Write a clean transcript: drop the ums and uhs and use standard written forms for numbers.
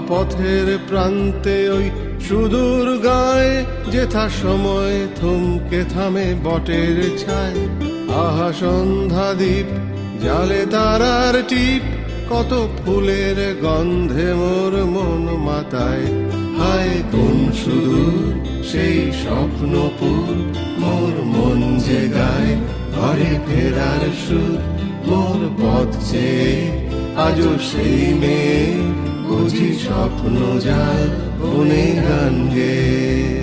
পথের প্রান্তে ওই সুদূর গায়ে যেথা সময় থমকে থামে বটের ছায়। আহা সন্ধ্যা দ্বীপ জালে তারার টিপ, কত ফুলের গন্ধে মোর মন মাতায়। হায় কোন সুদূর সেই স্বপ্নপুর, মোর মন যে গায় ঘরে ফেরার সুর। মোর পথ চেয়ে আজও সেই মেয়ে, বুঝি স্বপ্ন জাল বনে গান গেয়ে।